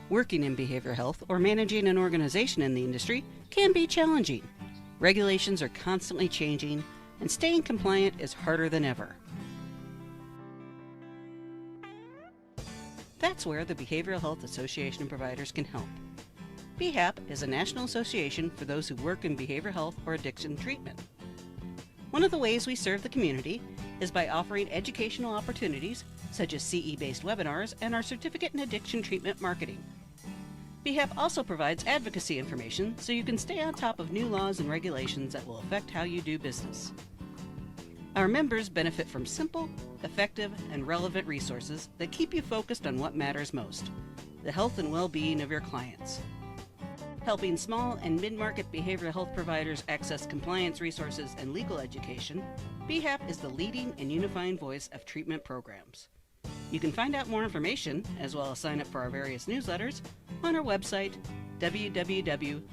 Working in behavioral health or managing an organization in the industry can be challenging. Regulations are constantly changing, and staying compliant is harder than ever. That's where the Behavioral Health Association of Providers can help. BHAP is a national association for those who work in behavioral health or addiction treatment. One of the ways we serve the community is by offering educational opportunities such as CE-based webinars and our certificate in addiction treatment marketing. BHAP also provides advocacy information so you can stay on top of new laws and regulations that will affect how you do business. Our members benefit from simple, effective, and relevant resources that keep you focused on what matters most, the health and well-being of your clients. Helping small and mid-market behavioral health providers access compliance resources and legal education, BHAP is the leading and unifying voice of treatment programs. You can find out more information, as well as sign up for our various newsletters, on our website, www.bhap.us.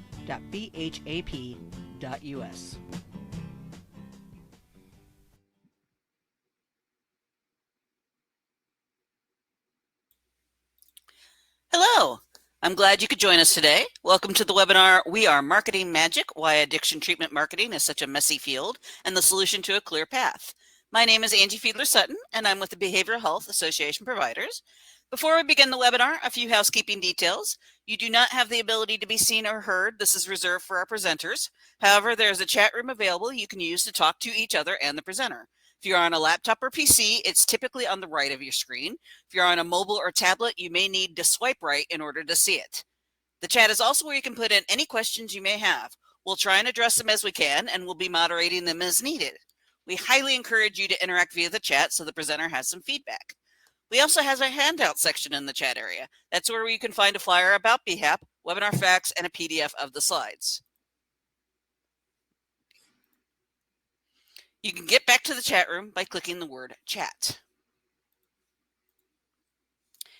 Hello! I'm glad you could join us today. Welcome to the webinar, We Are Marketing Magic, Why Addiction Treatment Marketing is Such a Messy Field and the Solution to a Clear Path. My name is Angie Fiedler-Sutton, and I'm with the Behavioral Health Association Providers. Before we begin the webinar, a few housekeeping details. You do not have the ability to be seen or heard. This is reserved for our presenters. However, there is a chat room available you can use to talk to each other and the presenter. If you're on a laptop or PC, it's typically on the right of your screen. If you're on a mobile or tablet, you may need to swipe right in order to see it. The chat is also where you can put in any questions you may have. We'll try and address them as we can, and we'll be moderating them as needed. We highly encourage you to interact via the chat so the presenter has some feedback. We also have a handout section in the chat area. That's where you can find a flyer about BHAP, webinar facts, and a PDF of the slides. You can get back to the chat room by clicking the word chat.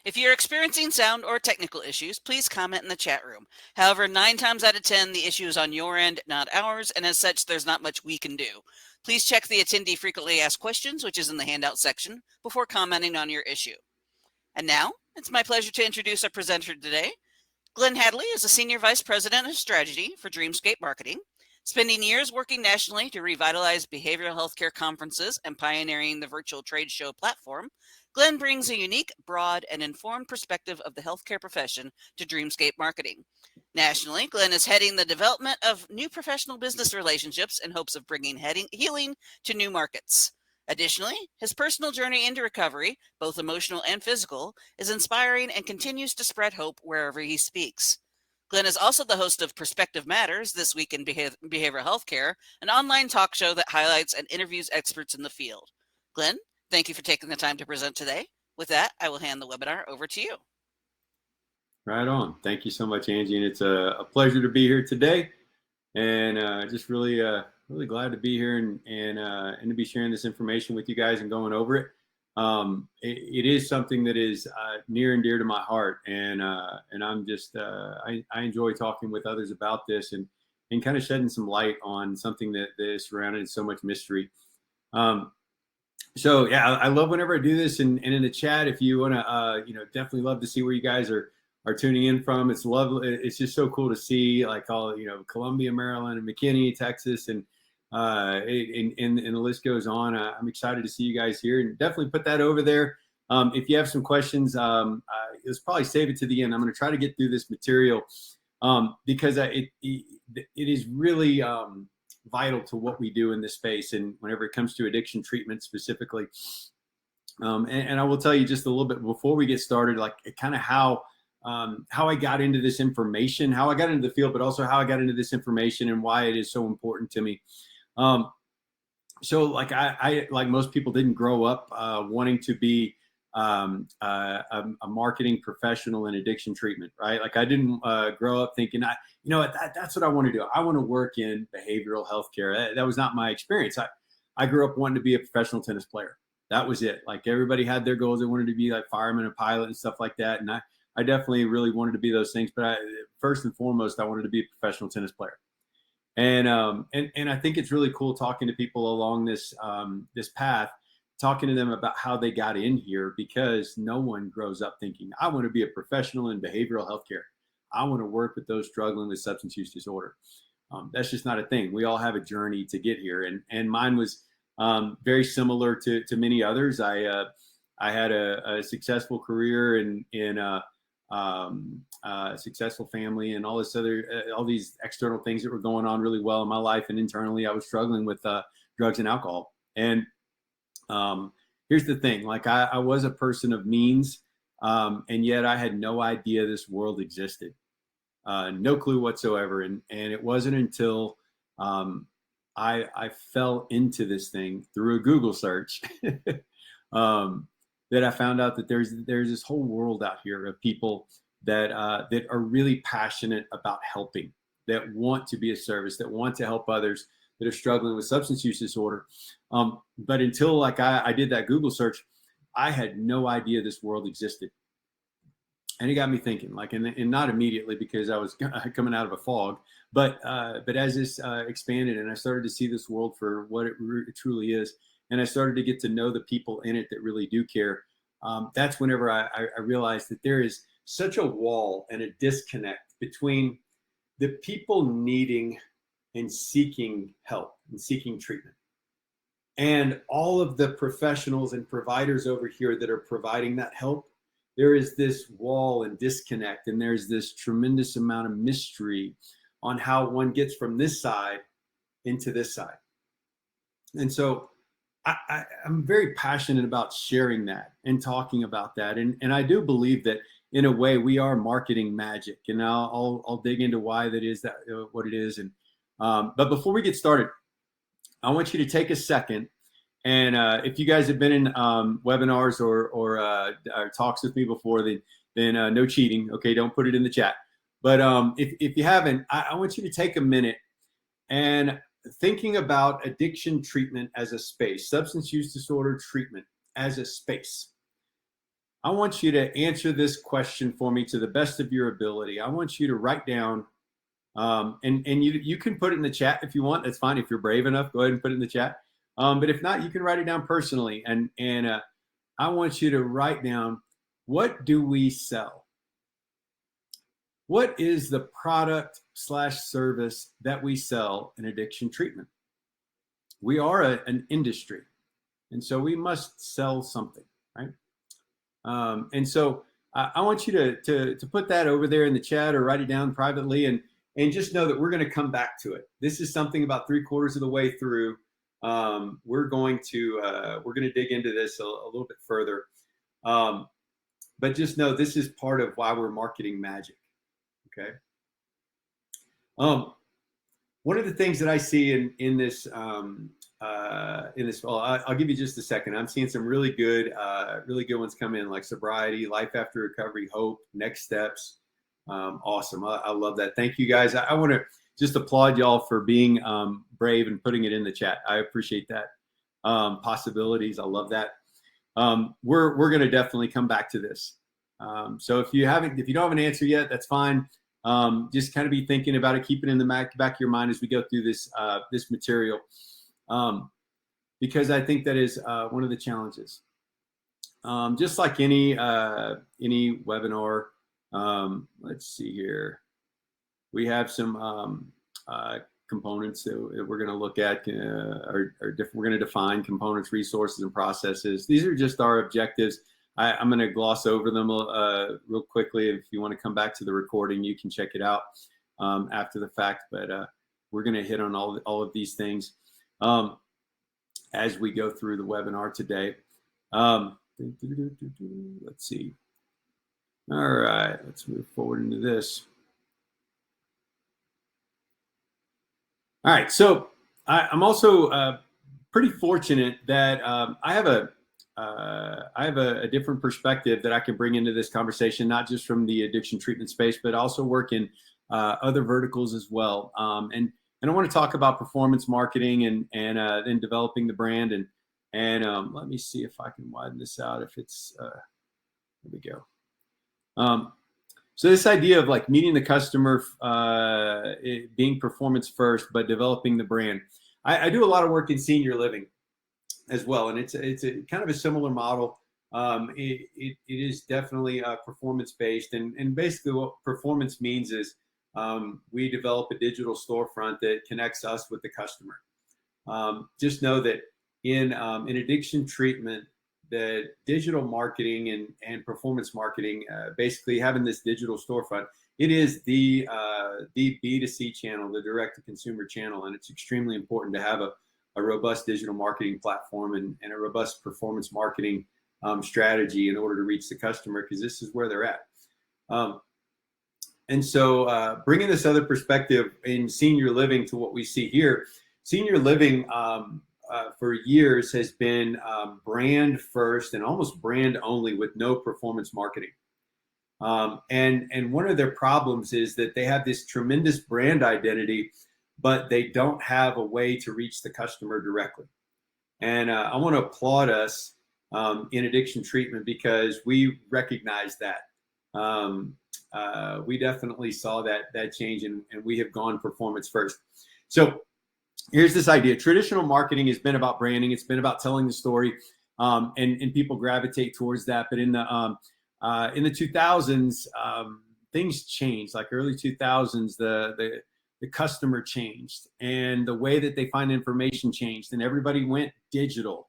If you're experiencing sound or technical issues, please comment in the chat room. However, 9 times out of 10, the issue is on your end, not ours, and as such, there's not much we can do. Please check the attendee frequently asked questions, which is in the handout section, before commenting on your issue. And now, it's my pleasure to introduce our presenter today. Glenn Hadley is a Senior Vice President of Strategy for Dreamscape Marketing. Spending years working nationally to revitalize behavioral healthcare conferences and pioneering the virtual trade show platform, Glenn brings a unique, broad, and informed perspective of the healthcare profession to Dreamscape Marketing. Nationally, Glenn is heading the development of new professional business relationships in hopes of bringing healing to new markets. Additionally, his personal journey into recovery, both emotional and physical, is inspiring and continues to spread hope wherever he speaks. Glenn is also the host of Perspective Matters, This Week in Behavioral Healthcare, an online talk show that highlights and interviews experts in the field. Glenn, thank you for taking the time to present today. With that, I will hand the webinar over to you. Right on. Thank you so much, Angie. And it's a pleasure to be here today. And just really glad to be here and to be sharing this information with you guys and going over it. It is something that is near and dear to my heart. And I'm just, I enjoy talking with others about this and kind of shedding some light on something that is surrounded in so much mystery. So yeah, I love whenever I do this, and in the chat, if you want to, definitely love to see where you guys are tuning in from. It's lovely. It's just so cool to see, like, all, Columbia, Maryland, and McKinney, Texas, and the list goes on. I'm excited to see you guys here, and definitely put that over there. If you have some questions, let's probably save it to the end. I'm going to try to get through this material because it is really vital to what we do in this space, and whenever it comes to addiction treatment specifically. And I will tell you just a little bit before we get started, like kind of how I got into this information, how I got into the field, but also how I got into this information and why it is so important to me. So like I like most people, didn't grow up wanting to be a marketing professional in addiction treatment, right? Like I didn't grow up thinking, that's what I want to do. I want to work in behavioral healthcare. That was not my experience. I grew up wanting to be a professional tennis player. That was it. Like everybody had their goals. They wanted to be like fireman and pilot and stuff like that. And I definitely really wanted to be those things. But first and foremost, I wanted to be a professional tennis player. And I think it's really cool talking to people along this path, talking to them about how they got in here, because no one grows up thinking, I want to be a professional in behavioral healthcare. I want to work with those struggling with substance use disorder. That's just not a thing. We all have a journey to get here, and mine was very similar to many others. I had a successful career in successful family and all this other all these external things that were going on really well in my life, and internally I was struggling with drugs and alcohol. And here's the thing: like I was a person of means, and yet I had no idea this world existed. No clue whatsoever. And it wasn't until I fell into this thing through a Google search that I found out that there's this whole world out here of people that that are really passionate about helping, that want to be a service, that want to help others that are struggling with substance use disorder. But until like I did that Google search, I had no idea this world existed. And it got me thinking, like, and not immediately because I was coming out of a fog, but as this expanded and I started to see this world for what it truly is, and I started to get to know the people in it that really do care, that's whenever I realized that there is such a wall and a disconnect between the people needing and seeking help and seeking treatment, and all of the professionals and providers over here that are providing that help. There is this wall and disconnect, and there's this tremendous amount of mystery on how one gets from this side into this side. And so I'm very passionate about sharing that and talking about that. And I do believe that in a way we are marketing magic, and I'll dig into why that is, that what it is. And but before we get started, I want you to take a second. And if you guys have been in webinars or talks with me before, then no cheating. Okay, don't put it in the chat. But if you haven't, I want you to take a minute and thinking about addiction treatment as a space, substance use disorder treatment as a space. I want you to answer this question for me to the best of your ability. I want you to write down, and you can put it in the chat if you want. That's fine. If you're brave enough, go ahead and put it in the chat. But if not, you can write it down personally. And I want you to write down, what do we sell? What is the product / service that we sell in addiction treatment? We are an industry, and so we must sell something, right? And so I want you to put that over there in the chat or write it down privately, and just know that we're going to come back to it. This is something about 3/4 of the way through. We're going to dig into this a little bit further, but just know this is part of why we're marketing magic. Okay. One of the things that I see in this, well, I'll give you just a second. I'm seeing some really good ones come in, like sobriety, life after recovery, hope, next steps. Awesome. I love that. Thank you guys. I want to just applaud y'all for being brave and putting it in the chat. I appreciate that. Possibilities. I love that. We're going to definitely come back to this. So if you don't have an answer yet, that's fine. Just kind of be thinking about it, keep it in the back of your mind as we go through this material, because I think that is one of the challenges. Just like any webinar. Let's see here. We have some components that we're going to look at, are different. We're going to define components, resources, and processes. These are just our objectives. I'm going to gloss over them real quickly. If you want to come back to the recording, you can check it out after the fact. But we're going to hit on all of these things as we go through the webinar today. Let's see. All right, let's move forward into this. All right, so I'm also pretty fortunate that I have a different perspective that I can bring into this conversation, not just from the addiction treatment space, but also work in other verticals as well. And I want to talk about performance marketing and then developing the brand. And let me see if I can widen this out. If it's there we go. So this idea of like meeting the customer, being performance first, but developing the brand. I do a lot of work in senior living, as well, and it's a kind of a similar model. It is definitely performance based, and basically what performance means is we develop a digital storefront that connects us with the customer. Just know that in addiction treatment, the digital marketing and performance marketing, basically having this digital storefront, it is the B2C channel, the direct to consumer channel, and it's extremely important to have a robust digital marketing platform and a robust performance marketing strategy in order to reach the customer, because this is where they're at. And so bringing this other perspective in senior living to what we see here, senior living for years has been brand first and almost brand only with no performance marketing. And one of their problems is that they have this tremendous brand identity, but they don't have a way to reach the customer directly. And I want to applaud us in addiction treatment because we recognize that. We definitely saw that change, and we have gone performance first. So here's this idea. Traditional marketing has been about branding. It's been about telling the story, and people gravitate towards that. But in the 2000s, things changed. Like early 2000s, the customer changed, and the way that they find information changed, and everybody went digital.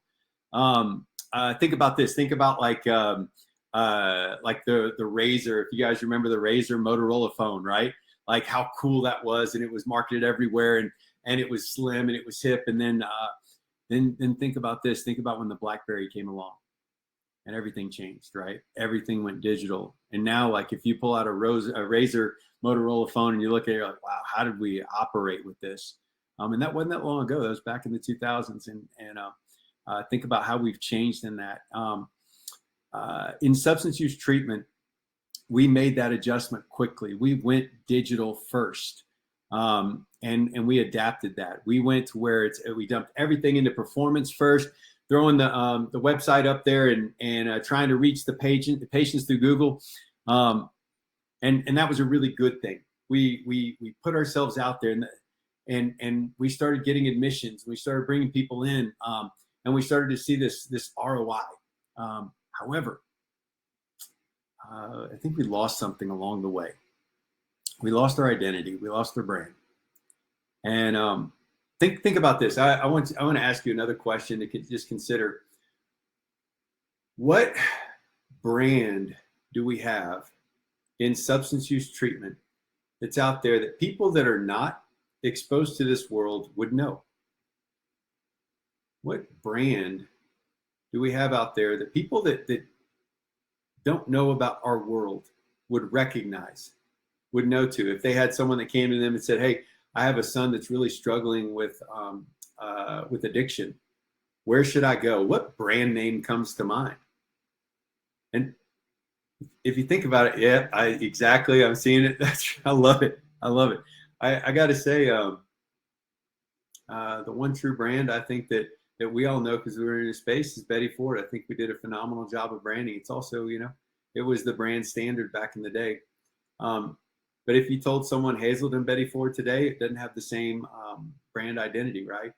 Think about this. Think about like the Razr. If you guys remember the Razr Motorola phone, right? Like how cool that was, and it was marketed everywhere, and it was slim and it was hip. And then think about this. Think about when the BlackBerry came along, and everything changed, right? Everything went digital. And now, like if you pull out a Razr Motorola phone and you look at it, you're like, wow, how did we operate with this? And that wasn't that long ago. That was back in the 2000s. And think about how we've changed in that. In substance use treatment, we made that adjustment quickly. We went digital first, and we adapted that. We went to where we dumped everything into performance first, throwing the website up there and trying to reach the patients through Google, and that was a really good thing. We put ourselves out there, and we started getting admissions. We started bringing people in, and we started to see this ROI. However, I think we lost something along the way. We lost our identity. We lost our brand. And think about this. I want to ask you another question to just consider. What brand do we have in substance use treatment that's out there that people that are not exposed to this world would know? What brand do we have out there that people that don't know about our world would recognize, would know to? If they had someone that came to them and said, hey, I have a son that's really struggling with addiction, where should I go? What brand name comes to mind? And if you think about it, yeah, exactly. I'm seeing it. I love it. I love it. I got to say, the one true brand I think that we all know because we were in a space is Betty Ford. I think we did a phenomenal job of branding. It's also, it was the brand standard back in the day. But if you told someone Hazelden Betty Ford today, it doesn't have the same brand identity, right?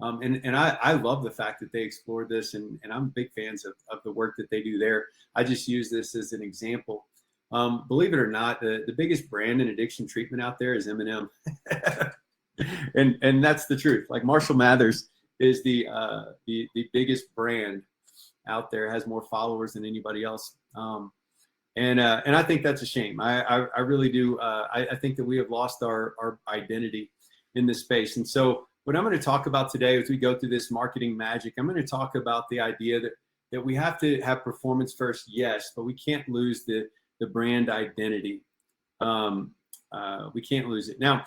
And I love the fact that they explored this, and I'm big fans of the work that they do there. I just use this as an example. Believe it or not, the biggest brand in addiction treatment out there is M&M. and that's the truth. Like Marshall Mathers is the biggest brand out there, has more followers than anybody else. And I think that's a shame. I really do. I think that we have lost our identity in this space. And so what I'm going to talk about today as we go through this marketing magic, I'm going to talk about the idea that we have to have performance first, yes, but we can't lose the brand identity. We can't lose it. Now,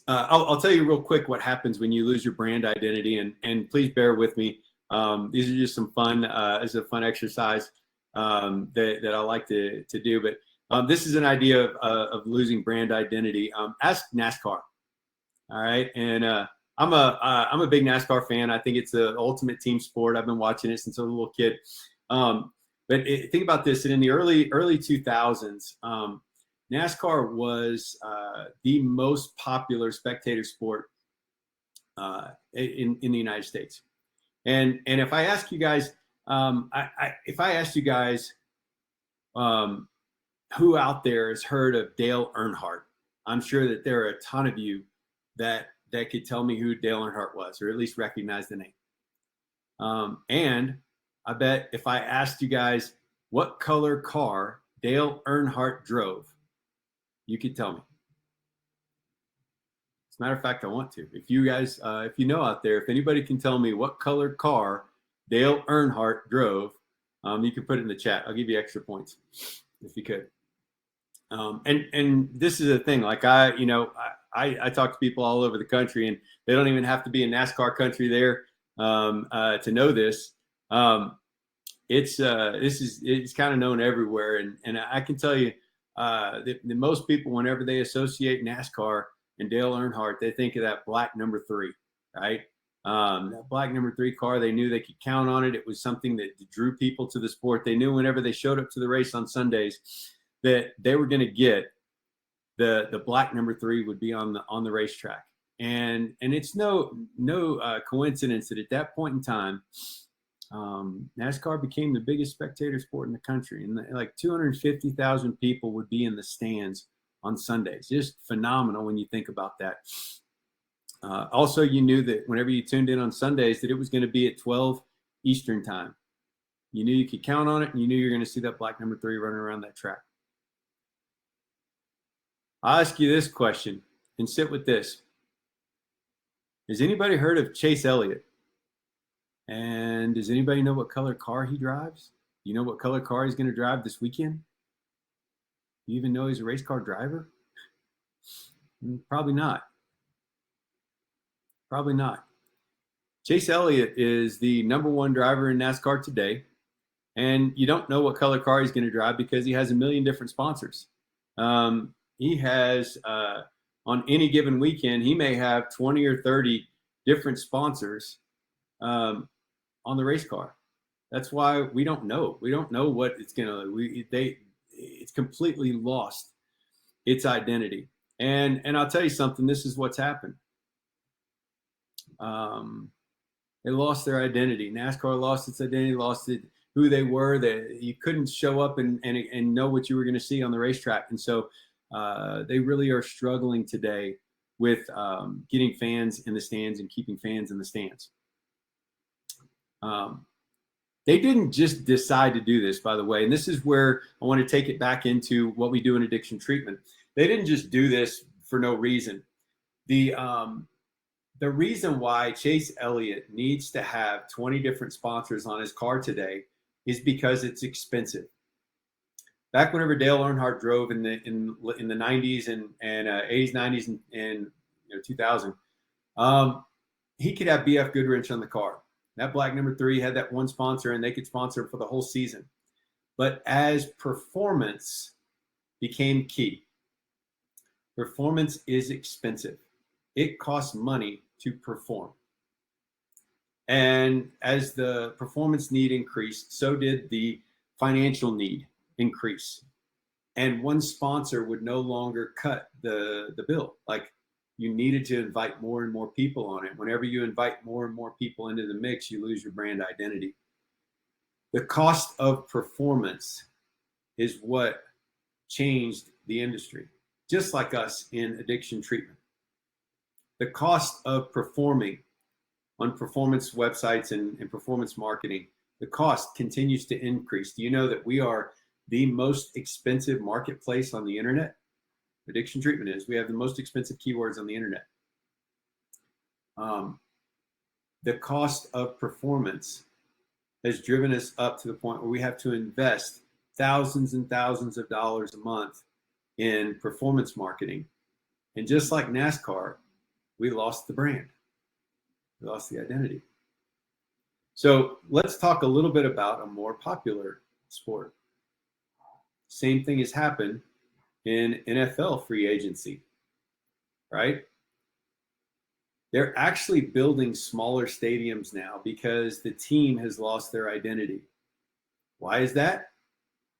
I'll tell you real quick what happens when you lose your brand identity, and please bear with me. These are just some fun, it's a fun exercise that I like to do. But this is an idea of losing brand identity. Ask NASCAR. All right, and I'm a big NASCAR fan. I think it's the ultimate team sport. I've been watching it since I was a little kid. But think about this: that in the early 2000s, NASCAR was the most popular spectator sport in the United States. And if I ask you guys, if I asked you guys, who out there has heard of Dale Earnhardt, I'm sure that there are a ton of you that could tell me who Dale Earnhardt was, or at least recognize the name. And I bet if I asked you guys what color car Dale Earnhardt drove, you could tell me. As a matter of fact, I want to. If you guys, if you know out there, if anybody can tell me what color car Dale Earnhardt drove, you can put it in the chat. I'll give you extra points if you could. And this is a thing. Like I talk to people all over the country, and they don't even have to be in NASCAR country there to know this. It's kind of known everywhere, and I can tell you that most people, whenever they associate NASCAR and Dale Earnhardt, they think of that black number 3, right? That black number 3 car, they knew they could count on it. It was something that drew people to the sport. They knew whenever they showed up to the race on Sundays that they were going to get the black number 3 would be on the racetrack. And it's no coincidence that at that point in time, NASCAR became the biggest spectator sport in the country, and like 250,000 people would be in the stands on Sundays. Just phenomenal when you think about that. Also, you knew that whenever you tuned in on Sundays that it was going to be at 12 Eastern time. You knew you could count on it, and you knew you were going to see that black number 3 running around that track. I'll ask you this question and sit with this. Has anybody heard of Chase Elliott? And does anybody know what color car he drives? Do you know what color car he's going to drive this weekend? Do you even know he's a race car driver? Probably not. Probably not. Chase Elliott is the #1 driver in NASCAR today. And you don't know what color car he's going to drive because he has a million different sponsors. He has, on any given weekend, he may have 20 or 30 different sponsors on the race car. That's why we don't know. We don't know what it's going to, it's completely lost its identity. And I'll tell you something, this is what's happened. They lost their identity. NASCAR lost its identity, lost who they were. That you couldn't show up and know what you were going to see on the racetrack. And so they really are struggling today with getting fans in the stands and keeping fans in the stands. They didn't just decide to do this, by the way, and this is where I want to take it back into what we do in addiction treatment. They didn't just do this for no reason. The reason why Chase Elliott needs to have 20 different sponsors on his car today is because it's expensive. Back whenever Dale Earnhardt drove in the 90s and 80s, 90s, and 2000, he could have BF Goodrich on the car. That black number 3 had that one sponsor, and they could sponsor him for the whole season. But as performance became key, performance is expensive. It costs money to perform. And as the performance need increased, so did the financial need increase. And one sponsor would no longer cut the bill. Like, you needed to invite more and more people on it. Whenever you invite more and more people into the mix, you lose your brand identity. The cost of performance is what changed the industry, just like us in addiction treatment. The cost of performing on performance websites and performance marketing, the cost continues to increase. Do you know that we are the most expensive marketplace on the internet? Addiction treatment is. We have the most expensive keywords on the internet. The cost of performance has driven us up to the point where we have to invest thousands and thousands of dollars a month in performance marketing. And just like NASCAR, we lost the brand. We lost the identity. So let's talk a little bit about a more popular sport. Same thing has happened in NFL free agency, right? They're actually building smaller stadiums now because the team has lost their identity. Why is that?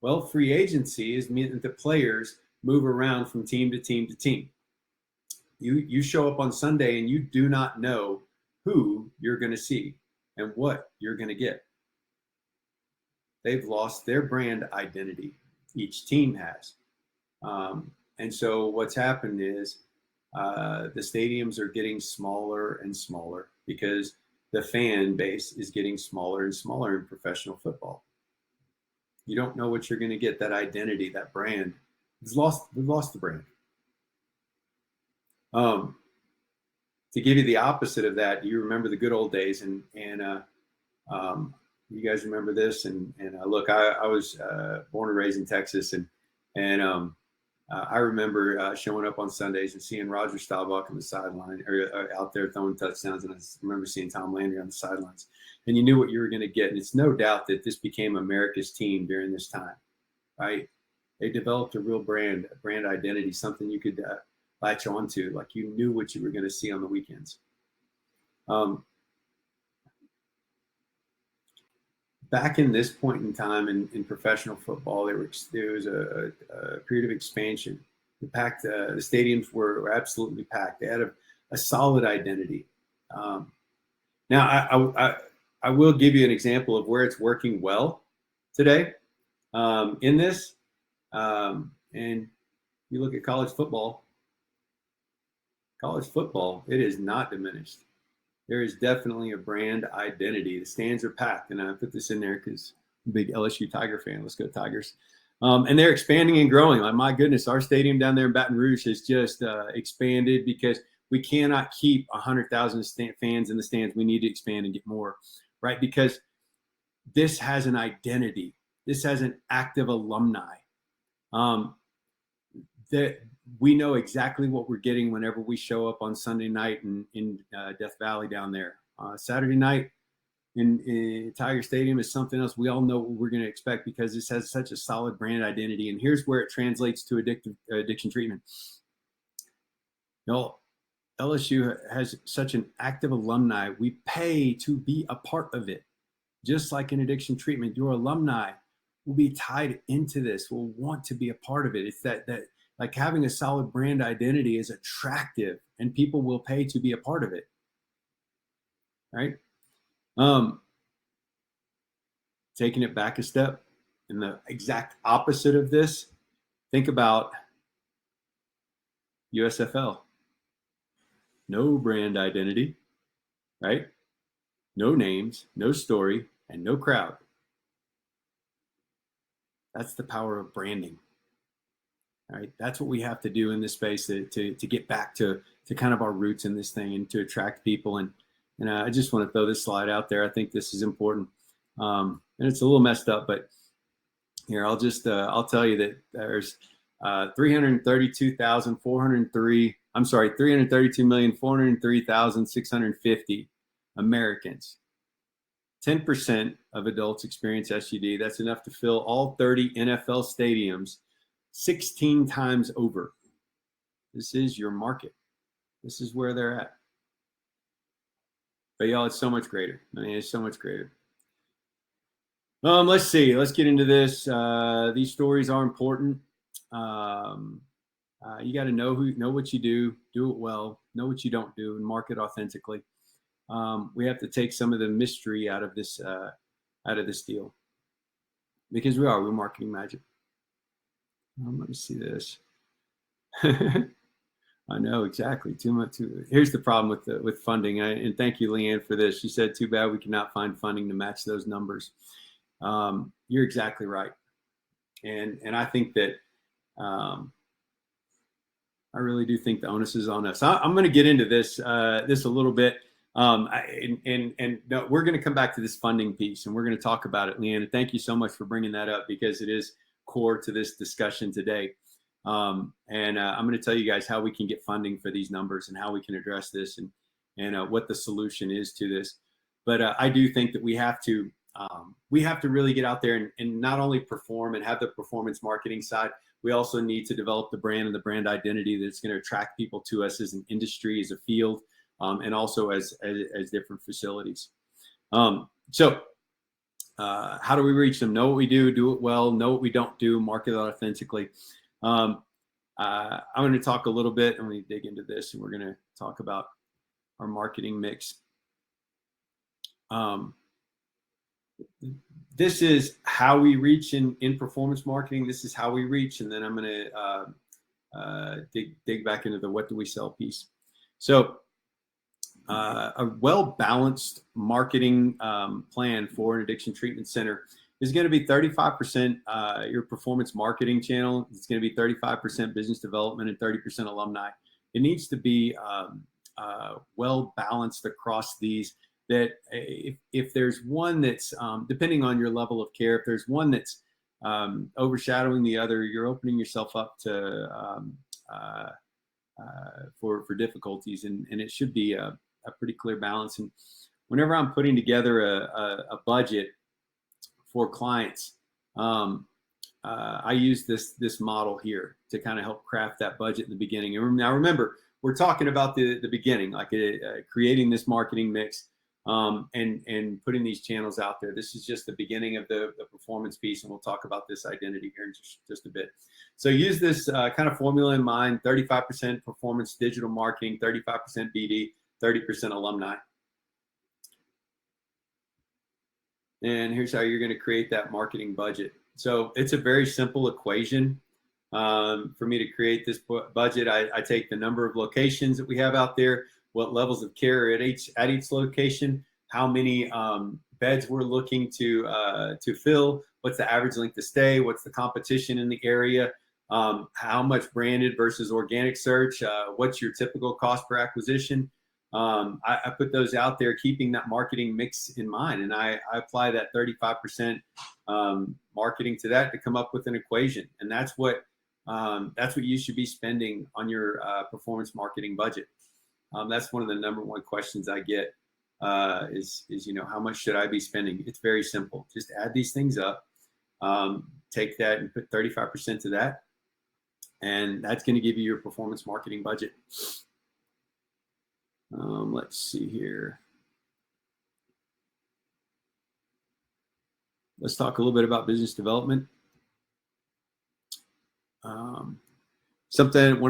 Well, free agency is meaning that the players move around from team to team to team. You show up on Sunday and you do not know who you're going to see. and what you're going to get. They've lost their brand identity. Each team has. And so what's happened is the stadiums are getting smaller and smaller because the fan base is getting smaller and smaller in professional football. You don't know what you're going to get, that identity, that brand. We've lost the brand. To give you the opposite of that, you remember the good old days, and you guys remember this. And look, I was born and raised in Texas, and I remember showing up on Sundays and seeing Roger Staubach on the sideline or out there throwing touchdowns, and I remember seeing Tom Landry on the sidelines. And you knew what you were going to get. And it's no doubt that this became America's team during this time, right? They developed a real brand identity, something you could latch onto, like you knew what you were going to see on the weekends. Back in this point in time in professional football, there was a period of expansion. The stadiums were absolutely packed. They had a solid identity. Now, I will give you an example of where it's working well today in this. And you look at college football, it is not diminished. There is definitely a brand identity. The stands are packed, and I put this in there because I'm a big LSU Tiger fan. Let's go Tigers. And they're expanding and growing. Like, my goodness, our stadium down there in Baton Rouge has just expanded because we cannot keep 100,000 fans in the stands. We need to expand and get more, right? Because this has an identity. This has an active alumni. That we know exactly what we're getting whenever we show up on Sunday night in Death Valley down there. Saturday night in Tiger Stadium is something else. We all know what we're going to expect because this has such a solid brand identity. And here's where it translates to addiction treatment. You know, LSU has such an active alumni. We pay to be a part of it. Just like in addiction treatment, your alumni will be tied into this, will want to be a part of it. It's that like having a solid brand identity is attractive and people will pay to be a part of it. Right? Taking it back a step in the exact opposite of this, think about USFL. No brand identity, right? No names, no story, and no crowd. That's the power of branding. All right, that's what we have to do in this space to get back to kind of our roots in this thing and to attract people. And I just want to throw this slide out there. I think this is important, and it's a little messed up, but here I'll just I'll tell you that there's 332,403,650 Americans. 10% of adults experience SUD. That's enough to fill all 30 NFL stadiums 16 times over. This is your market. This is where they're at. But y'all, it's so much greater. I mean, it's so much greater. Let's see. Let's get into this. These stories are important. You got to know what you do it well, know what you don't do, and market authentically. We have to take some of the mystery out of this deal, because we're marketing magic. Let me see this. I know exactly. Too much. Here's the problem with funding. And thank you, Leanne, for this. She said, "Too bad we cannot find funding to match those numbers." You're exactly right, and I think that I really do think the onus is on us. I'm going to get into this a little bit, no, we're going to come back to this funding piece, and we're going to talk about it, Leanne. And thank you so much for bringing that up, because it is core to this discussion today. I'm going to tell you guys how we can get funding for these numbers and how we can address this and what the solution is to this. But I do think that we have to really get out there and not only perform and have the performance marketing side, we also need to develop the brand and the brand identity that's going to attract people to us as an industry, as a field, and also as different facilities. So how do we reach them? Know what we do it well, know what we don't do, market it authentically. I'm going to talk a little bit, and we dig into this, and we're going to talk about our marketing mix. Um, this is how we reach in performance marketing. This is how we reach, and then I'm going to dig back into the what do we sell piece. So a well-balanced marketing plan for an addiction treatment center is going to be 35% your performance marketing channel. It's going to be 35% business development and 30% alumni. It needs to be well balanced across these. That if there's one that's depending on your level of care, if there's one that's overshadowing the other, you're opening yourself up to for difficulties, and it should be a pretty clear balance. And whenever I'm putting together a budget for clients, I use this model here to kind of help craft that budget in the beginning. And now remember, we're talking about the beginning, like creating this marketing mix and putting these channels out there. This is just the beginning of the performance piece, and we'll talk about this identity here in just a bit. So use this kind of formula in mind: 35% performance digital marketing, 35% BD, 30% alumni. And here's how you're going to create that marketing budget. So it's a very simple equation. For me to create this budget, I take the number of locations that we have out there, what levels of care at each location, how many beds we're looking to fill, what's the average length of stay, what's the competition in the area, how much branded versus organic search, what's your typical cost per acquisition. I put those out there, keeping that marketing mix in mind, and I apply that 35% marketing to that to come up with an equation, and that's what you should be spending on your performance marketing budget. That's one of the number one questions I get is how much should I be spending? It's very simple. Just add these things up, take that and put 35% to that, and that's going to give you your performance marketing budget. Let's see here. Let's talk a little bit about business development. One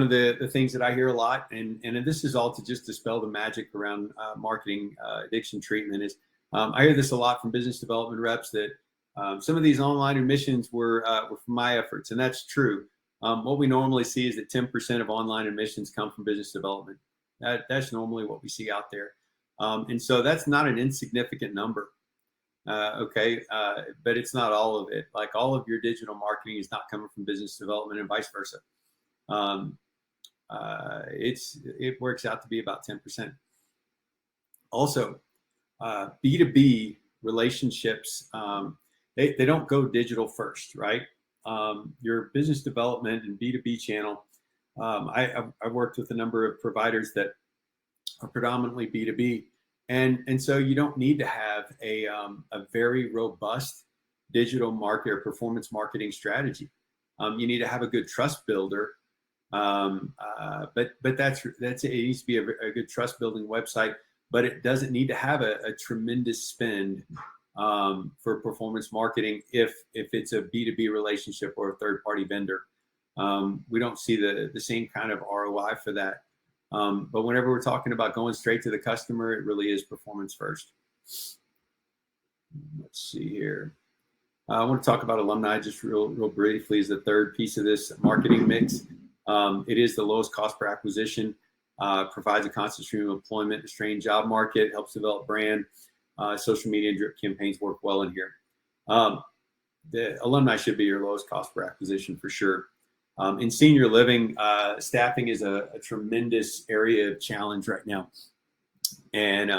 of the things that I hear a lot, and this is all to just dispel the magic around marketing addiction treatment, is I hear this a lot from business development reps that some of these online admissions were from my efforts, and that's true. What we normally see is that 10% of online admissions come from business development. That's normally what we see out there. And so that's not an insignificant number. Okay. But it's not all of it. Like all of your digital marketing is not coming from business development and vice versa. It works out to be about 10%. Also, B2B relationships, they don't go digital first, right? Your business development and B2B channel. I've worked with a number of providers that are predominantly B2B, and so you don't need to have a very robust digital market or performance marketing strategy. You need to have a good trust builder, but that's it needs to be a good trust building website, but it doesn't need to have a tremendous spend for performance marketing if it's a B2B relationship or a third party vendor. We don't see the same kind of ROI for that. But whenever we're talking about going straight to the customer, it really is performance first. Let's see here. I want to talk about alumni just real briefly as the third piece of this marketing mix. It is the lowest cost per acquisition, provides a constant stream of employment, a strained job market, helps develop brand. Social media and drip campaigns work well in here. The alumni should be your lowest cost per acquisition for sure. In senior living, staffing is a tremendous area of challenge right now, and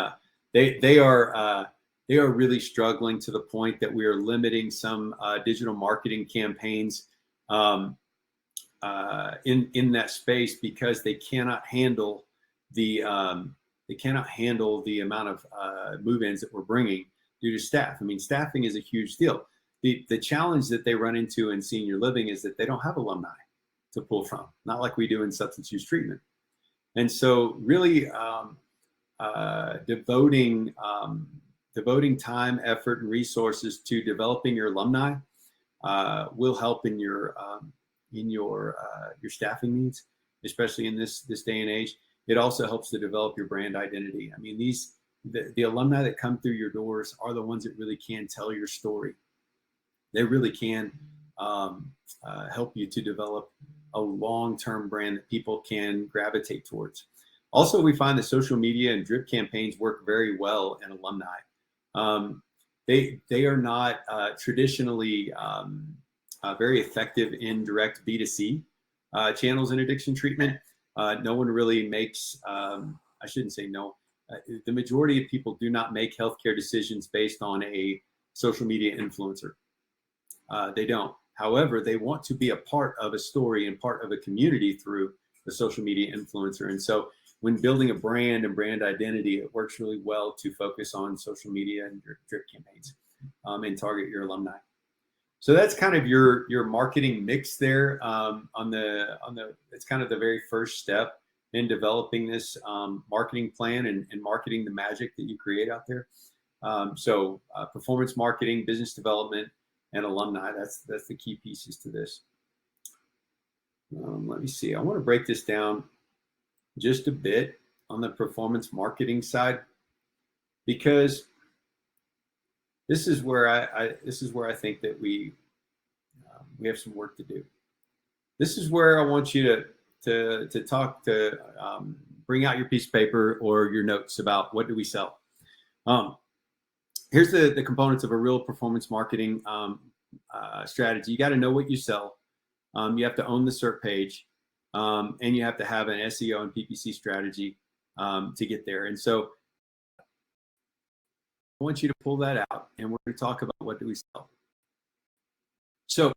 they are really struggling to the point that we are limiting some digital marketing campaigns in that space because they cannot handle the amount of move-ins that we're bringing due to staff. I mean, staffing is a huge deal. The challenge that they run into in senior living is that they don't have alumni to pull from, not like we do in substance use treatment. And so really devoting time, effort, and resources to developing your alumni will help in your staffing needs, especially in this day and age. It also helps to develop your brand identity. I mean, these the alumni that come through your doors are the ones that really can tell your story. They really can help you to develop a long-term brand that people can gravitate towards. Also, we find that social media and drip campaigns work very well in alumni. They are not traditionally very effective in direct B2C channels in addiction treatment. No one really makes, I shouldn't say no, the majority of people do not make healthcare decisions based on a social media influencer. They don't. However, they want to be a part of a story and part of a community through the social media influencer. And so when building a brand and brand identity, it works really well to focus on social media and drip campaigns and target your alumni. So that's kind of your marketing mix there. It's kind of the very first step in developing this marketing plan and marketing the magic that you create out there. So performance marketing, business development, and alumni, that's the key pieces to this. Let me see. I want to break this down just a bit on the performance marketing side, because this is where I think that we have some work to do. This is where I want you to talk to bring out your piece of paper or your notes about what do we sell. Here's the components of a real performance marketing strategy. You got to know what you sell. You have to own the SERP page, and you have to have an SEO and PPC strategy to get there. And so I want you to pull that out, and we're going to talk about what do we sell. So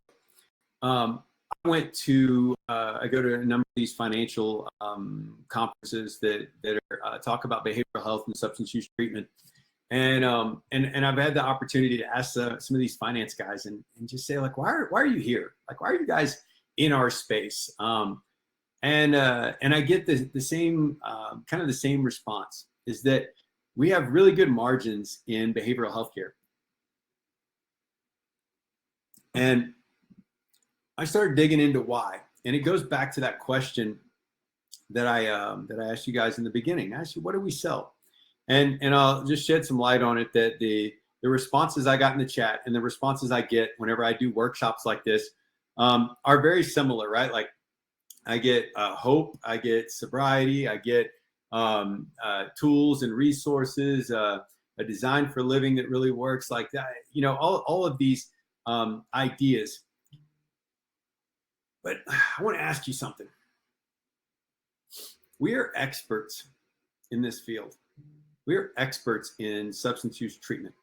I go to a number of these financial conferences that talk about behavioral health and substance use treatment. And I've had the opportunity to ask some of these finance guys and just say, like, why are you here? Like, why are you guys in our space? And I get the same kind of the same response, is that we have really good margins in behavioral health care. And I started digging into why, and it goes back to that question that I asked you guys in the beginning. I asked you, what do we sell? And I'll just shed some light on it, that the responses I got in the chat and the responses I get whenever I do workshops like this are very similar, right? Like I get hope, I get sobriety, I get tools and resources, a design for living that really works, like that, all of these ideas. But I want to ask you something. We are experts in this field. We're experts in substance use treatment.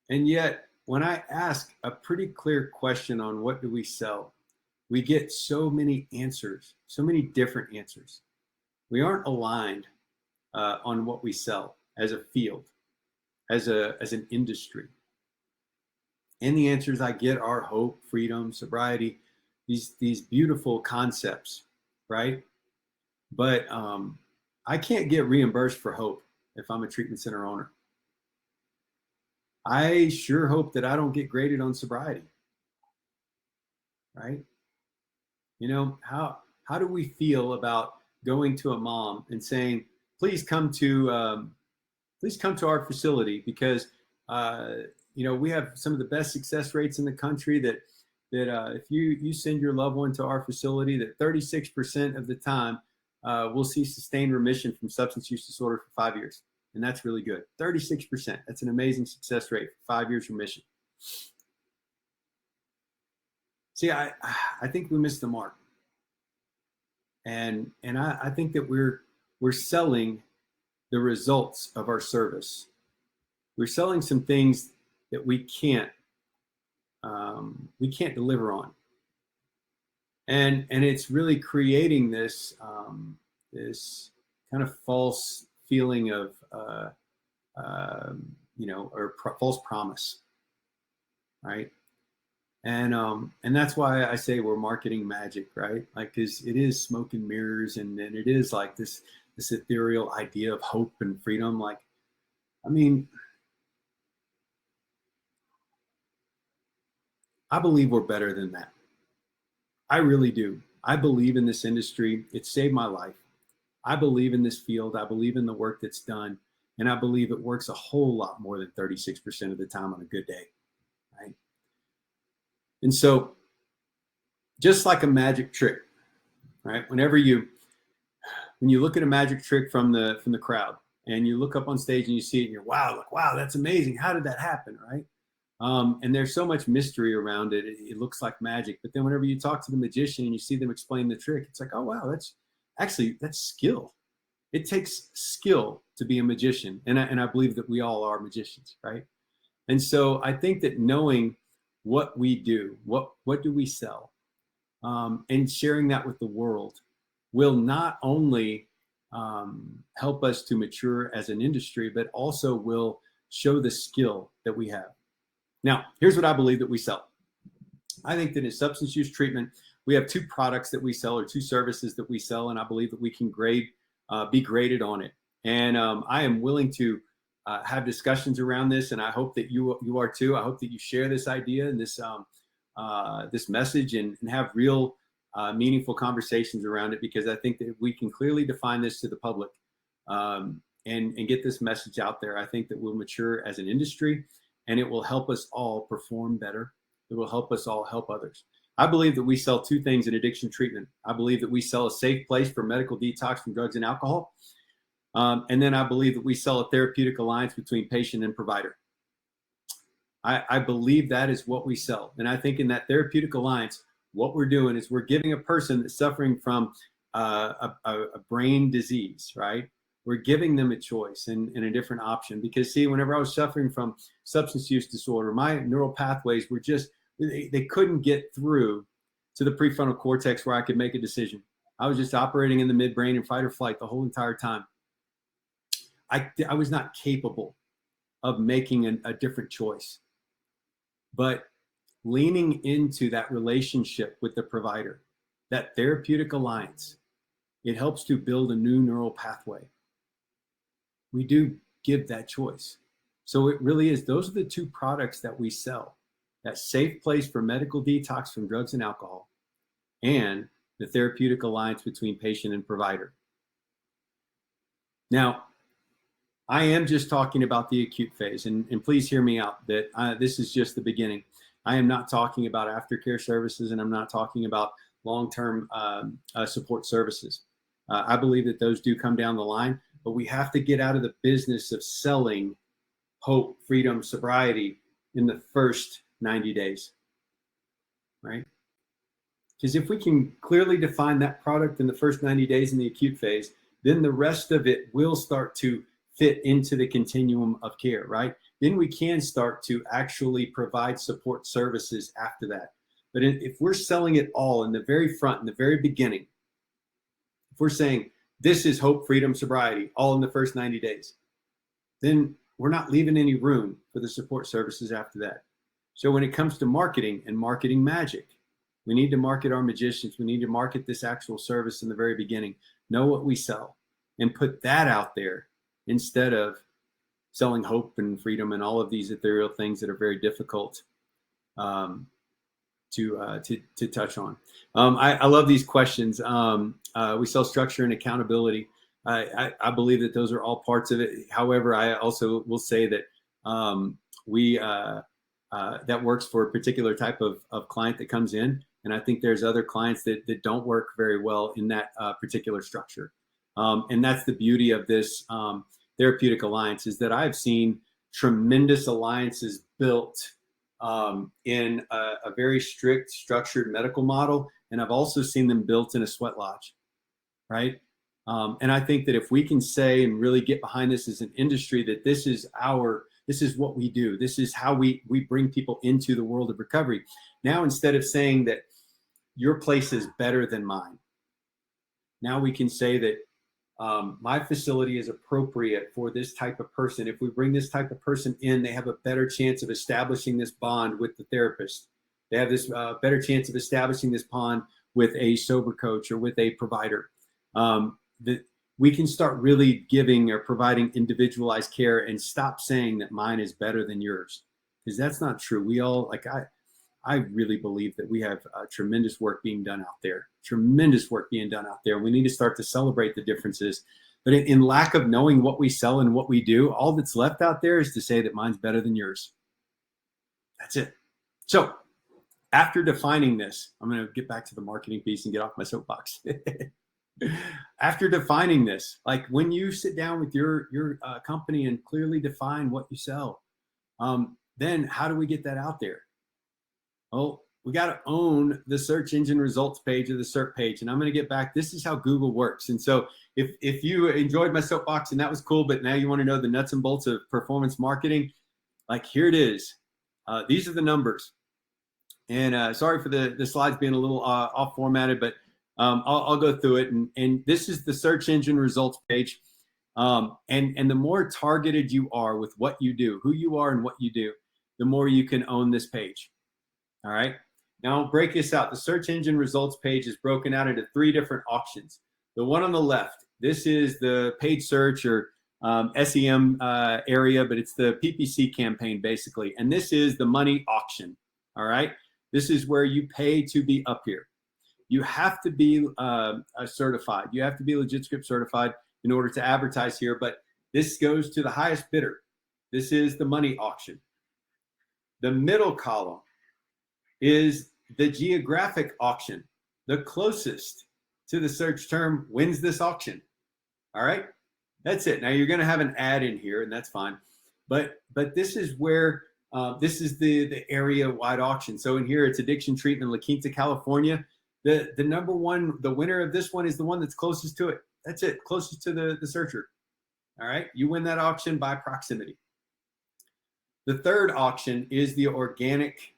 And yet, when I ask a pretty clear question on what do we sell, we get so many answers, so many different answers. We aren't aligned on what we sell as a field, as an industry. And the answers I get are hope, freedom, sobriety, these beautiful concepts, right? But I can't get reimbursed for hope if I'm a treatment center owner. I sure hope that I don't get graded on sobriety, right? How do we feel about going to a mom and saying, please come to our facility, because we have some of the best success rates in the country, that if you send your loved one to our facility, that 36% of the time we'll see sustained remission from substance use disorder for 5 years. And that's really good. 36%. That's an amazing success rate for 5 years remission. See, I think we missed the mark. And I think that we're selling the results of our service. We're selling some things that we can't deliver on. And it's really creating this this kind of false feeling of false promise, right? And that's why I say we're marketing magic, right? Like, 'cause it is smoke and mirrors, and it is like this ethereal idea of hope and freedom. Like, I mean, I believe we're better than that. I really do. I believe in this industry. It saved my life. I believe in this field. I believe in the work that's done. And I believe it works a whole lot more than 36% of the time on a good day, right? And so just like a magic trick, right? When you look at a magic trick from the crowd and you look up on stage and you see it and you're, wow, that's amazing. How did that happen, right? And there's so much mystery around it. It looks like magic. But then whenever you talk to the magician and you see them explain the trick, it's like, oh, wow, that's skill. It takes skill to be a magician. And I believe that we all are magicians, right? And so I think that knowing what we do, what do we sell, and sharing that with the world will not only help us to mature as an industry, but also will show the skill that we have. Now, here's what I believe that we sell. I think that in substance use treatment, we have 2 products that we sell, or 2 services that we sell, and I believe that we can be graded on it. And I am willing to have discussions around this, and I hope that you are too. I hope that you share this idea and this message and have real meaningful conversations around it, because I think that if we can clearly define this to the public and get this message out there, I think that we'll mature as an industry, and it will help us all perform better. It will help us all help others. I believe that we sell 2 things in addiction treatment. I believe that we sell a safe place for medical detox from drugs and alcohol. And then I believe that we sell a therapeutic alliance between patient and provider. I believe that is what we sell. And I think in that therapeutic alliance, what we're doing is we're giving a person that's suffering from a brain disease, right? We're giving them a choice and a different option. Because see, whenever I was suffering from substance use disorder, my neural pathways were just, they couldn't get through to the prefrontal cortex where I could make a decision. I was just operating in the midbrain in fight or flight the whole entire time. I was not capable of making a different choice. But leaning into that relationship with the provider, that therapeutic alliance, it helps to build a new neural pathway. We do give that choice. So it really is, those are the 2 products that we sell: that safe place for medical detox from drugs and alcohol, and the therapeutic alliance between patient and provider. Now, I am just talking about the acute phase, and please hear me out that this is just the beginning. I am not talking about aftercare services, and I'm not talking about long-term support services. I believe that those do come down the line, but we have to get out of the business of selling hope, freedom, sobriety in the first 90 days, right? Because if we can clearly define that product in the first 90 days in the acute phase, then the rest of it will start to fit into the continuum of care, right? Then we can start to actually provide support services after that. But if we're selling it all in the very front, in the very beginning, if we're saying this is hope, freedom, sobriety, all in the first 90 days, then we're not leaving any room for the support services after that. So when it comes to marketing and marketing magic, we need to market our magicians. We need to market this actual service in the very beginning, know what we sell, and put that out there instead of selling hope and freedom and all of these ethereal things that are very difficult to touch on. I love these questions. We sell structure and accountability. I believe that those are all parts of it. However, I also will say that that works for a particular type of client that comes in. And I think there's other clients that don't work very well in that particular structure. And that's the beauty of this therapeutic alliance, is that I've seen tremendous alliances built in a very strict, structured medical model. And I've also seen them built in a sweat lodge, right? And I think that if we can say and really get behind this as an industry, that this is what we do. This is how we bring people into the world of recovery. Now, instead of saying that your place is better than mine, now we can say that my facility is appropriate for this type of person. If we bring this type of person in, they have a better chance of establishing this bond with the therapist. They have this better chance of establishing this bond with a sober coach or with a provider. That we can start really giving or providing individualized care and stop saying that mine is better than yours, because that's not true. We all, I really believe that we have tremendous work being done out there, We need to start to celebrate the differences But in lack of knowing what we sell and what we do, all that's left out there is to say that mine's better than yours. That's it. So after defining this, I'm going to get back to the marketing piece and get off my soapbox. After defining this, like when you sit down with your company and clearly define what you sell, then how do we get that out there? Well, we got to own the search engine results page or the SERP page. And I'm going to get back. This is how Google works. And so if you enjoyed my soapbox and that was cool, but now you want to know the nuts and bolts of performance marketing, like here it is. These are the numbers. And sorry for the slides being a little off formatted, but I'll go through it. And this is the search engine results page. And the more targeted you are with what you do, who you are and what you do, the more you can own this page. All right. Now I'll break this out. The search engine results page is broken out into 3 different auctions. The one on the left, this is the paid search or SEM area, but it's the PPC campaign basically. And this is the money auction. All right. This is where you pay to be up here. You have to be certified. You have to be Legitscript certified in order to advertise here. But this goes to the highest bidder. This is the money auction. The middle column is the geographic auction. The closest to the search term wins this auction. All right, that's it. Now you're going to have an ad in here, and that's fine. But this is where this is the area wide auction. So in here, it's addiction treatment, La Quinta, California. The number one, the winner of this one is the one that's closest to it. That's it, closest to the searcher. All right, you win that auction by proximity. The third auction is the organic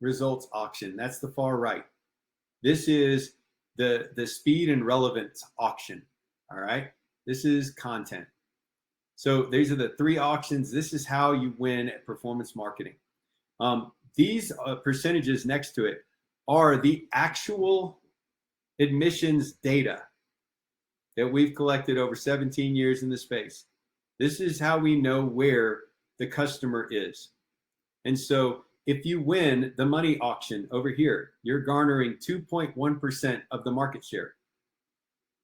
results auction. That's the far right. This is the speed and relevance auction. All right, this is content. So these are the 3 auctions. This is how you win at performance marketing. These percentages next to it are the actual admissions data that we've collected over 17 years in the space. This is how we know where the customer is. And so if you win the money auction over here, you're garnering 2.1% of the market share.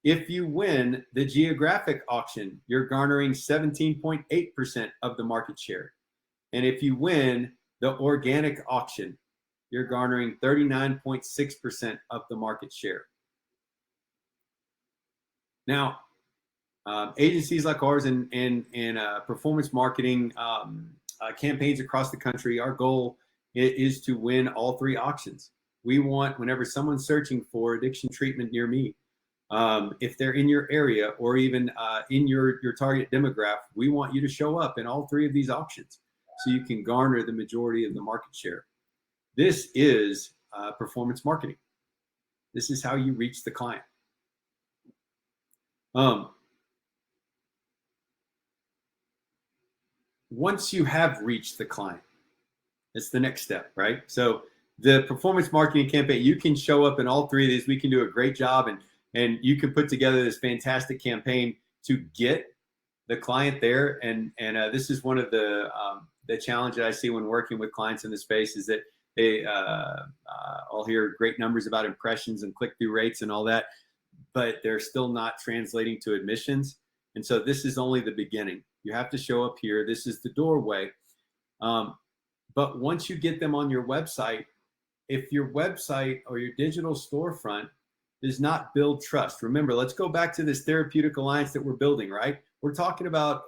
If you win the geographic auction, you're garnering 17.8% of the market share. And if you win the organic auction, you're garnering 39.6% of the market share. Now, agencies like ours and performance marketing campaigns across the country, our goal is to win all 3 auctions. We want, whenever someone's searching for addiction treatment near me, if they're in your area or even in your target demographic, we want you to show up in all 3 of these auctions so you can garner the majority of the market share. This is performance marketing. This is how you reach the client. Once you have reached the client, it's the next step, right? So the performance marketing campaign, you can show up in all 3 of these. We can do a great job and you can put together this fantastic campaign to get the client there. And this is one of the challenge that I see when working with clients in the space is that they all hear great numbers about impressions and click-through rates and all that, but they're still not translating to admissions. And so this is only the beginning. You have to show up here. This is the doorway. But once you get them on your website, if your website or your digital storefront does not build trust, remember, let's go back to this therapeutic alliance that we're building, right? We're talking about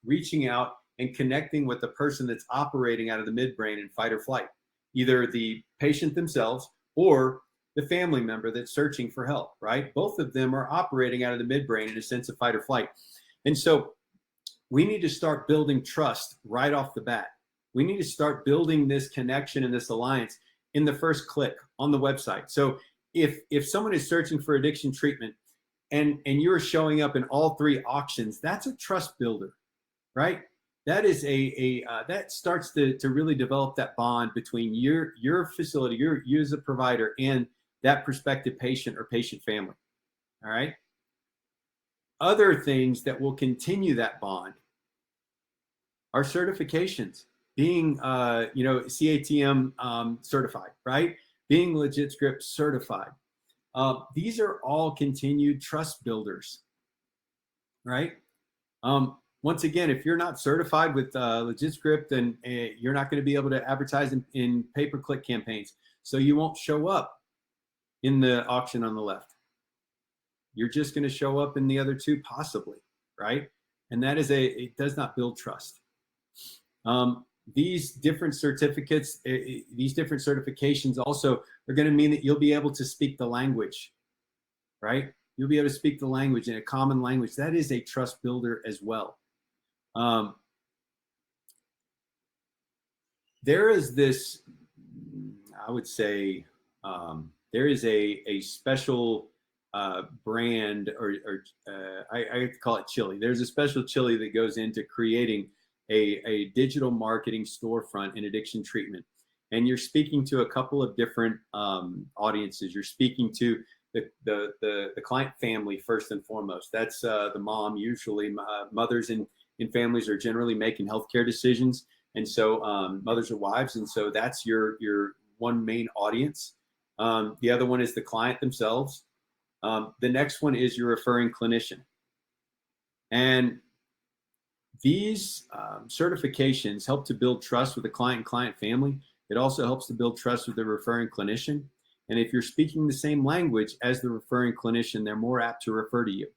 reaching out and connecting with the person that's operating out of the midbrain in fight or flight, either the patient themselves or the family member that's searching for help, right? Both of them are operating out of the midbrain in a sense of fight or flight. And so we need to start building trust right off the bat. We need to start building this connection and this alliance in the first click on the website. So if someone is searching for addiction treatment and you're showing up in all 3 auctions, that's a trust builder, right? That is that starts to really develop that bond between your facility, you as a provider, and that prospective patient or patient family. All right. Other things that will continue that bond are certifications, being CATM certified, right? Being Legitscript certified. These are all continued trust builders. right? Once again, if you're not certified with LegitScript, then you're not going to be able to advertise in pay-per-click campaigns. So you won't show up in the auction on the left. You're just going to show up in the other two, possibly, right? And it does not build trust. These different certificates, these different certifications also are going to mean that you'll be able to speak the language, right? You'll be able to speak the language in a common language. That is a trust builder as well. There is this, I would say, there is a special brand, or I have to call it chili. There's a special chili that goes into creating a digital marketing storefront in addiction treatment. And you're speaking to a couple of different audiences. You're speaking to the client family first and foremost. That's the mom. Usually, mothers in families are generally making healthcare decisions, and so mothers are wives, and so that's your one main audience. The other one is the client themselves. The next one is your referring clinician, and these certifications help to build trust with the client and client family. It also helps to build trust with the referring clinician. And if you're speaking the same language as the referring clinician, they're more apt to refer to you.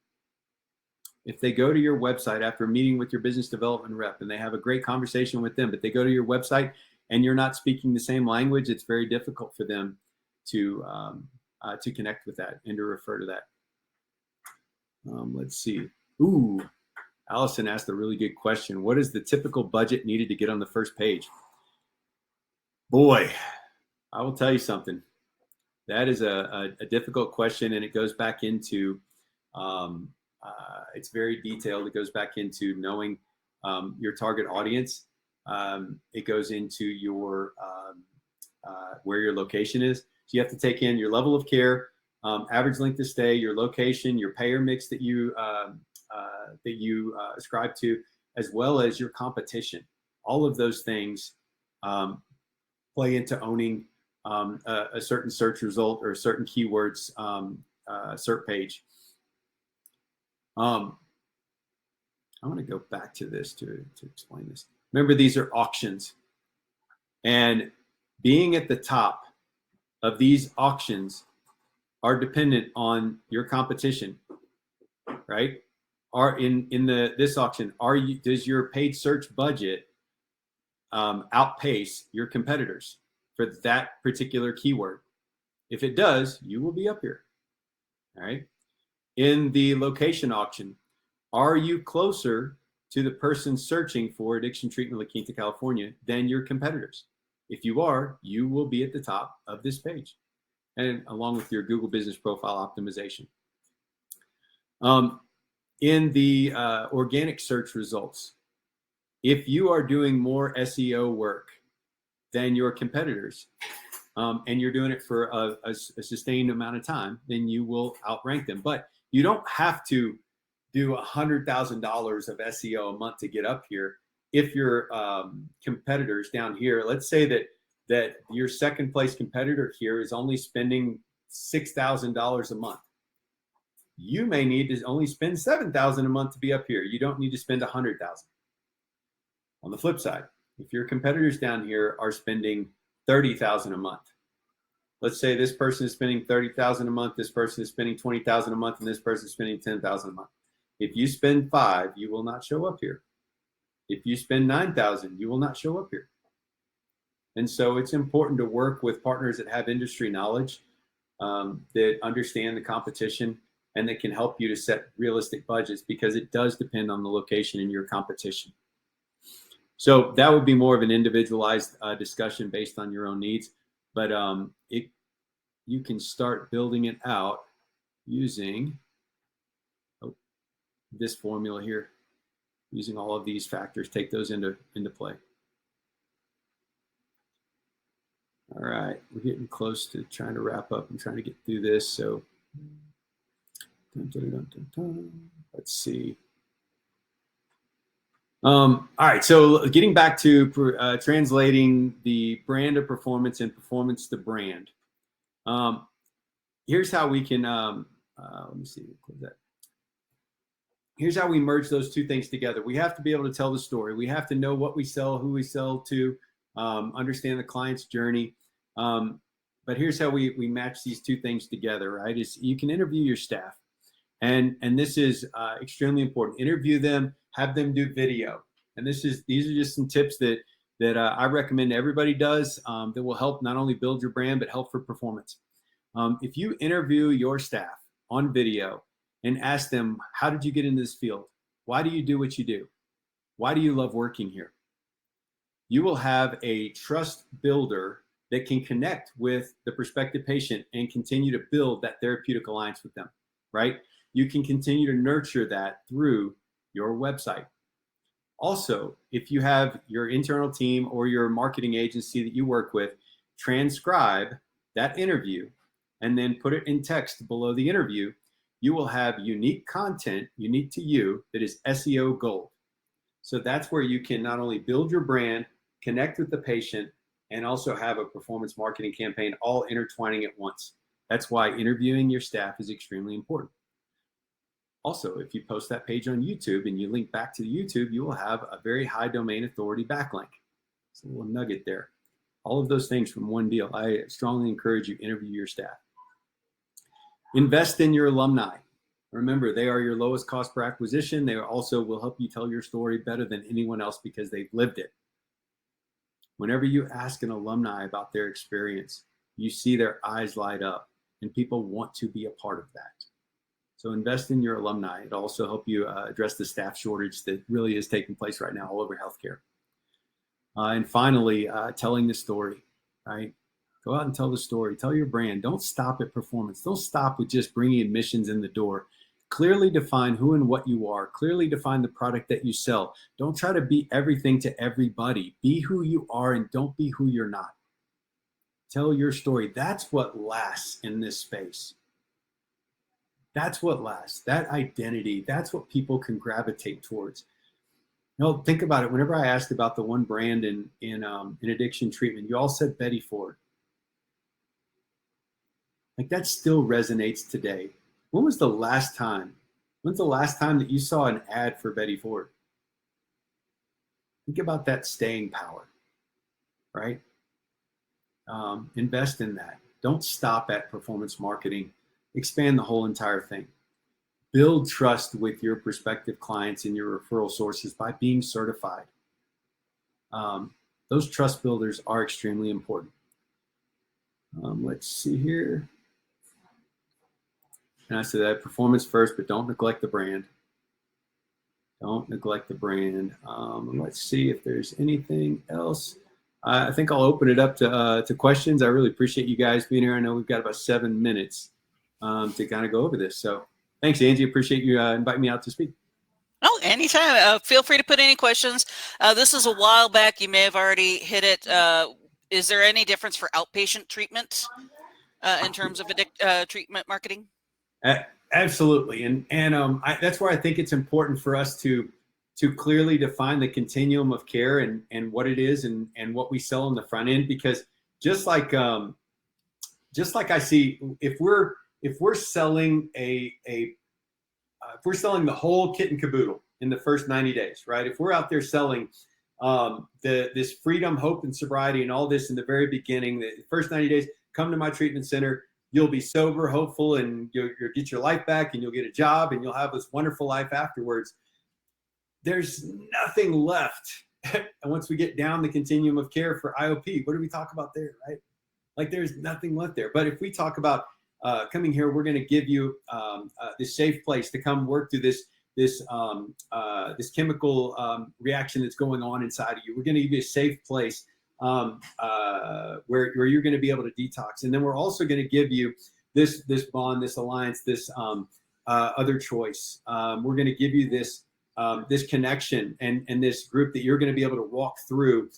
If they go to your website after meeting with your business development rep and they have a great conversation with them, but they go to your website and you're not speaking the same language, it's very difficult for them to connect with that and to refer to that. Let's see. Ooh, Allison asked a really good question. What is the typical budget needed to get on the first page? Boy, I will tell you something. That is a difficult question, and it goes back into, it's very detailed. It goes back into knowing your target audience. It goes into your where your location is. So you have to take in your level of care, average length of stay, your location, your payer mix that you ascribe to, as well as your competition. All of those things play into owning a certain search result or certain keywords SERP page. I want to go back to this to explain this. Remember, these are auctions, and being at the top of these auctions are dependent on your competition, right? Are in this auction, does your paid search budget outpace your competitors for that particular keyword? If it does, you will be up here. All right. In the location auction, are you closer to the person searching for addiction treatment La Quinta, California than your competitors? If you are, you will be at the top of this page, and along with your Google Business Profile optimization. In the organic search results, if you are doing more SEO work than your competitors, and you're doing it for a sustained amount of time, then you will outrank them. But you don't have to do $100,000 of SEO a month to get up here. If your competitors down here, let's say that your second place competitor here is only spending $6,000 a month, you may need to only spend $7,000 a month to be up here. You don't need to spend $100,000. On the flip side, if your competitors down here are spending $30,000 a month, let's say this person is spending $30,000 a month, this person is spending $20,000 a month, and this person is spending $10,000 a month. If you spend $5,000, you will not show up here. If you spend $9,000, you will not show up here. And so it's important to work with partners that have industry knowledge, that understand the competition, and that can help you to set realistic budgets, because it does depend on the location and your competition. So that would be more of an individualized discussion based on your own needs, but you can start building it out using this formula here, using all of these factors. Take those into play. All right, we're getting close to trying to wrap up. I'm trying to get through this. So let's see. All right, so getting back to translating the brand of performance and performance to brand. Here's how we can, let me see, close that. here's how we merge those two things together. We have to be able to tell the story. We have to know what we sell, who we sell to, understand the client's journey. But here's how we match these two things together, right? Is you can interview your staff. And this is extremely important. Interview them, have them do video. And these are just some tips that I recommend everybody does that will help not only build your brand, but help for performance. If you interview your staff on video and ask them, how did you get into this field? Why do you do what you do? Why do you love working here? You will have a trust builder that can connect with the prospective patient and continue to build that therapeutic alliance with them, right? You can continue to nurture that through your website. Also, if you have your internal team or your marketing agency that you work with, transcribe that interview and then put it in text below the interview. You will have unique content, unique to you, that is SEO gold. So that's where you can not only build your brand, connect with the patient, and also have a performance marketing campaign all intertwining at once. That's why interviewing your staff is extremely important. Also, if you post that page on YouTube and you link back to YouTube, you will have a very high domain authority backlink. It's a little nugget there. All of those things from one deal. I strongly encourage you to interview your staff. Invest in your alumni. Remember, they are your lowest cost per acquisition. They also will help you tell your story better than anyone else because they've lived it. Whenever you ask an alumni about their experience, you see their eyes light up and people want to be a part of that. So invest in your alumni. It'll also help you address the staff shortage that really is taking place right now all over healthcare. And finally, telling the story, right? Go out and tell the story. Tell your brand. Don't stop at performance. Don't stop with just bringing admissions in the door. Clearly define who and what you are. Clearly define the product that you sell. Don't try to be everything to everybody. Be who you are and don't be who you're not. Tell your story. That's what lasts in this space. That's what lasts. That identity. That's what people can gravitate towards. No, think about it. Whenever I asked about the one brand in addiction treatment, you all said Betty Ford. Like that still resonates today. When's the last time that you saw an ad for Betty Ford? Think about that staying power, right? Invest in that. Don't stop at performance marketing. Expand the whole entire thing. Build trust with your prospective clients and your referral sources by being certified. Those trust builders are extremely important. Let's see here. And I said that performance first, but don't neglect the brand. Don't neglect the brand. Let's see if there's anything else. I think I'll open it up to questions. I really appreciate you guys being here. I know we've got about 7 minutes to kind of go over this. So thanks, Angie. Appreciate you inviting me out to speak. Oh, anytime. Feel free to put any questions. This is a while back. You may have already hit it. Is there any difference for outpatient treatment in terms of treatment marketing? Absolutely. And that's where I think it's important for us to clearly define the continuum of care and what it is and what we sell on the front end, because just like I see, if we're selling if we're selling the whole kit and caboodle in the first 90 days, right? If we're out there selling this freedom, hope, and sobriety and all this in the very beginning, the first 90 days, come to my treatment center, you'll be sober, hopeful, and you'll get your life back and you'll get a job and you'll have this wonderful life afterwards. There's nothing left. And once we get down the continuum of care for IOP, what do we talk about there, right? Like there's nothing left there. But if we talk about coming here, we're going to give you this safe place to come work through this chemical reaction that's going on inside of you. We're going to give you a safe place where you're going to be able to detox. And then we're also going to give you this bond, this alliance, this other choice. We're going to give you this connection and this group that you're going to be able to walk through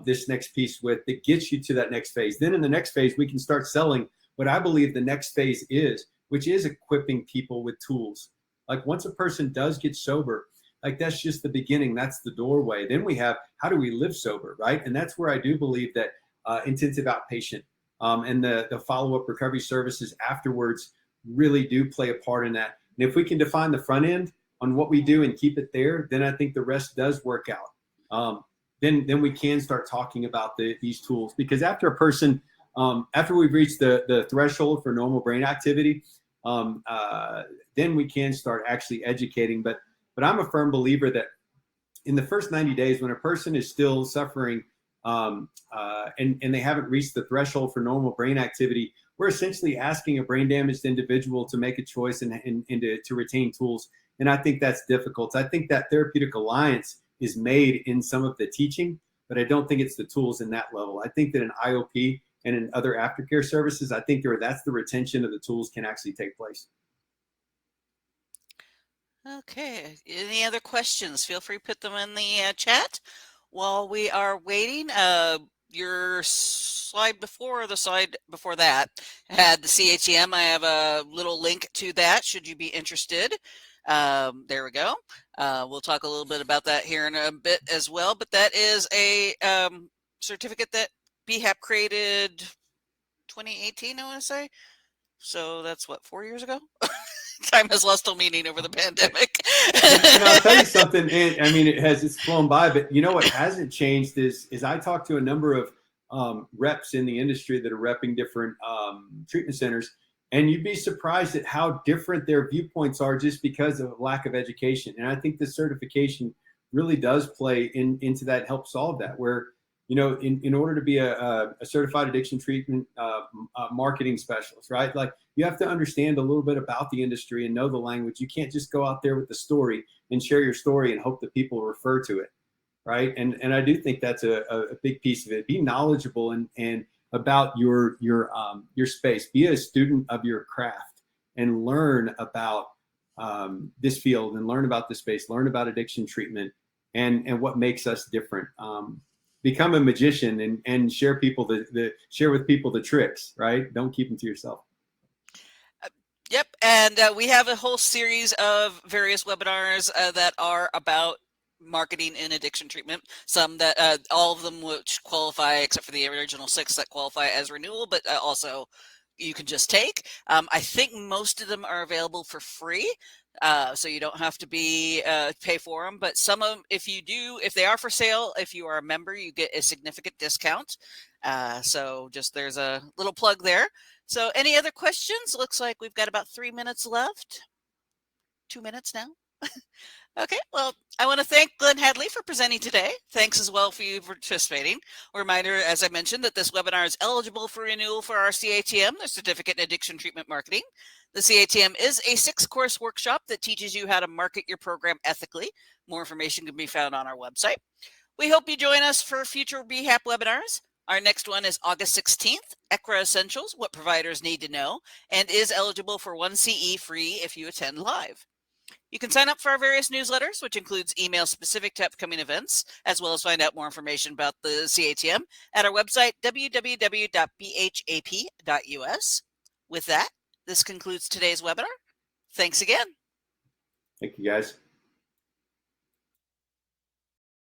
this next piece with, that gets you to that next phase. Then in the next phase, we can start selling what I believe the next phase is, which is equipping people with tools. Like once a person does get sober, like that's just the beginning. That's the doorway. Then we have, how do we live sober, right? And that's where I do believe that intensive outpatient and the follow-up recovery services afterwards really do play a part in that. And if we can define the front end, on what we do and keep it there, then I think the rest does work out. Then we can start talking about these tools, because after a person, after we've reached the threshold for normal brain activity, then we can start actually educating. But I'm a firm believer that in the first 90 days, when a person is still suffering and they haven't reached the threshold for normal brain activity, we're essentially asking a brain damaged individual to make a choice and to retain tools. And I think that's difficult. I think that therapeutic alliance is made in some of the teaching, but I don't think it's the tools in that level. I think that in IOP and in other aftercare services, I think that's the retention of the tools can actually take place. Okay. Any other questions? Feel free to put them in the chat while we are waiting. Your slide before, or the slide before that, had the CATM. I have a little link to that should you be interested. There we go. We'll talk a little bit about that here in a bit as well. But that is a certificate that BHAP created 2018, I want to say. So that's what, 4 years ago? Time has lost all meaning over the pandemic. And I'll tell you something, and I mean, it's flown by, but you know what hasn't changed is I talked to a number of reps in the industry that are repping different treatment centers, and you'd be surprised at how different their viewpoints are just because of lack of education. And I think the certification really does play into that, help solve that, where, you know, in order to be a certified addiction treatment marketing specialist, right? Like, you have to understand a little bit about the industry and know the language. You can't just go out there with the story and share your story and hope that people refer to it, right? And I do think that's a big piece of it. Be knowledgeable and about your space. Be a student of your craft and learn about this field and learn about this space. Learn about addiction treatment and what makes us different. Become a magician and share with people the tricks, right? Don't keep them to yourself. Yep, and we have a whole series of various webinars that are about marketing in addiction treatment. Some that all of them which qualify, except for the original 6 that qualify as renewal, but also you can just take. I think most of them are available for free, so you don't have to pay for them. But some of them, if they are for sale, if you are a member, you get a significant discount. So just there's a little plug there. So any other questions? Looks like we've got about 3 minutes left. 2 minutes now. Okay, well, I want to thank Glenn Hadley for presenting today. Thanks as well for you for participating. A reminder, as I mentioned, that this webinar is eligible for renewal for our CATM, the Certificate in Addiction Treatment Marketing. The CATM is a 6-course workshop that teaches you how to market your program ethically. More information can be found on our website. We hope you join us for future BHAP webinars. Our next one is August 16th, ECRA Essentials, What Providers Need to Know, and is eligible for 1 CE free if you attend live. You can sign up for our various newsletters, which includes emails specific to upcoming events, as well as find out more information about the CATM at our website, www.bhap.us. With that, this concludes today's webinar. Thanks again. Thank you, guys.